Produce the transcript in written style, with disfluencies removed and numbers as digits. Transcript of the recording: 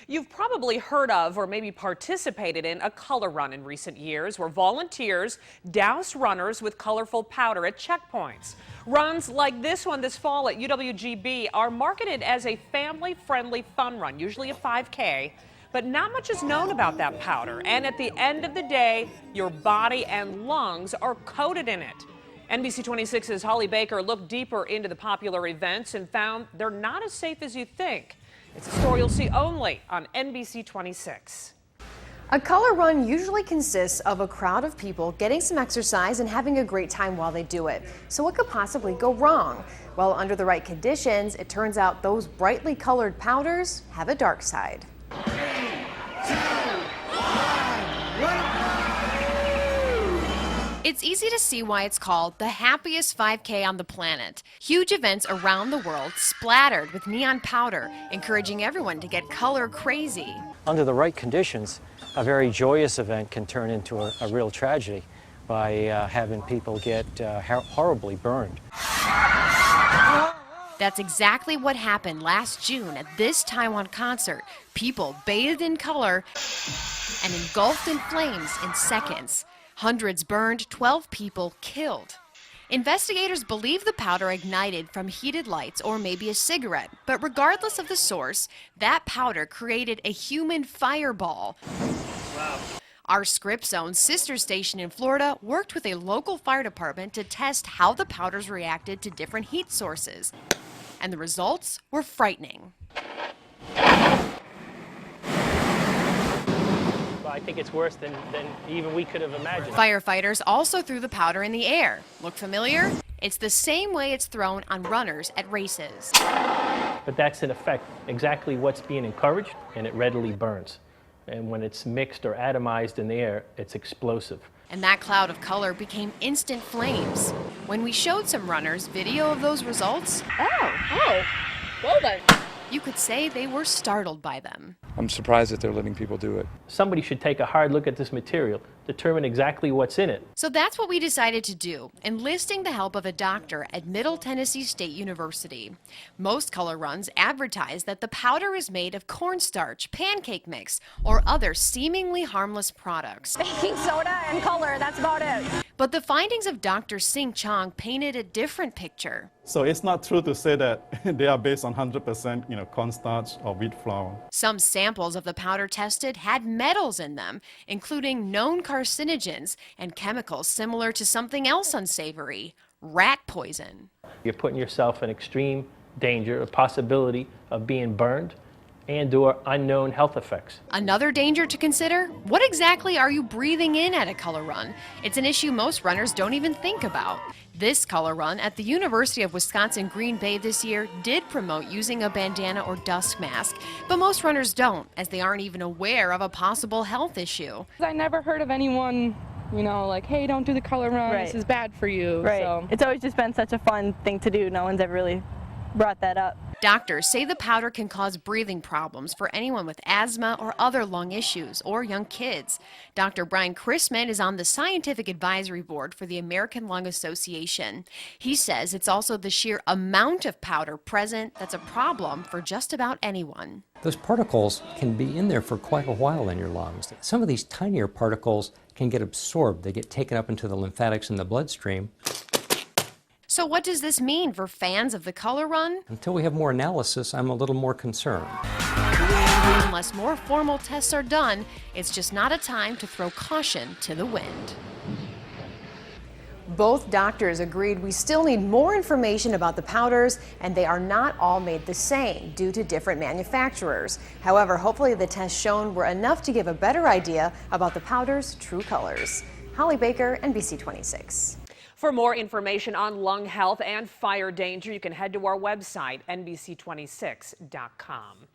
You've probably heard of or maybe participated in a color run in recent years where volunteers douse runners with colorful powder at checkpoints. Runs like this one this fall at UWGB are marketed as a family-friendly fun run, usually a 5K. But not much is known about that powder, and at the end of the day, your body and lungs are coated in it. NBC 26's Holly Baker looked deeper into the popular events and found they're not as safe as you think. It's a story you'll see only on NBC 26. A color run usually consists of a crowd of people getting some exercise and having a great time while they do it. So what could possibly go wrong? Well, under the right conditions, it turns out those brightly colored powders have a dark side. It's easy to see why it's called the happiest 5K on the planet. Huge events around the world splattered with neon powder, encouraging everyone to get color crazy. Under the right conditions, a very joyous event can turn into a real tragedy by having people get horribly burned. That's exactly what happened last June at this Taiwan concert. People bathed in color and engulfed in flames in seconds. Hundreds burned, 12 people killed. Investigators believe the powder ignited from heated lights or maybe a cigarette, but regardless of the source, that powder created a human fireball. Wow. Our Scripps Zone's sister station in Florida worked with a local fire department to test how the powders reacted to different heat sources, and the results were frightening. I think it's worse than even we could have imagined. Firefighters also threw the powder in the air. Look familiar? It's the same way it's thrown on runners at races. But that's in effect exactly what's being encouraged, and it readily burns. And when it's mixed or atomized in the air, it's explosive. And that cloud of color became instant flames. When we showed some runners video of those results, well then, you could say they were startled by them. I'm surprised that they're letting people do it. Somebody should take a hard look at this material, determine exactly what's in it. So that's what we decided to do, enlisting the help of a doctor at Middle Tennessee State University. Most color runs advertise that the powder is made of cornstarch, pancake mix, or other seemingly harmless products. Baking soda and color, that's about it. But the findings of Dr. Sing Chong painted a different picture. So it's not true to say that they are based on 100% cornstarch or wheat flour. Some samples of the powder tested had metals in them, including known carcinogens and chemicals similar to something else unsavory, rat poison. You're putting yourself in extreme danger, a possibility of being burned and/or unknown health effects. Another danger to consider? What exactly are you breathing in at a color run? It's an issue most runners don't even think about. This color run at the University of Wisconsin Green Bay this year did promote using a bandana or dust mask, but most runners don't, as they aren't even aware of a possible health issue. I never heard of anyone, like, hey, don't do the color run, This is bad for you. Right. So. It's always just been such a fun thing to do. No one's ever really brought that up. Doctors say the powder can cause breathing problems for anyone with asthma or other lung issues, or young kids. Dr. Brian Chrisman is on the scientific advisory board for the American Lung Association. He says it's also the sheer amount of powder present that's a problem for just about anyone. Those particles can be in there for quite a while in your lungs. Some of these tinier particles can get absorbed. They get taken up into the lymphatics in the bloodstream. So what does this mean for fans of the color run? Until we have more analysis, I'm a little more concerned. Unless more formal tests are done, it's just not a time to throw caution to the wind. Both doctors agreed we still need more information about the powders, and they are not all made the same due to different manufacturers. However, hopefully the tests shown were enough to give a better idea about the powder's true colors. Holly Baker, NBC 26. For more information on lung health and fire danger, you can head to our website, NBC26.com.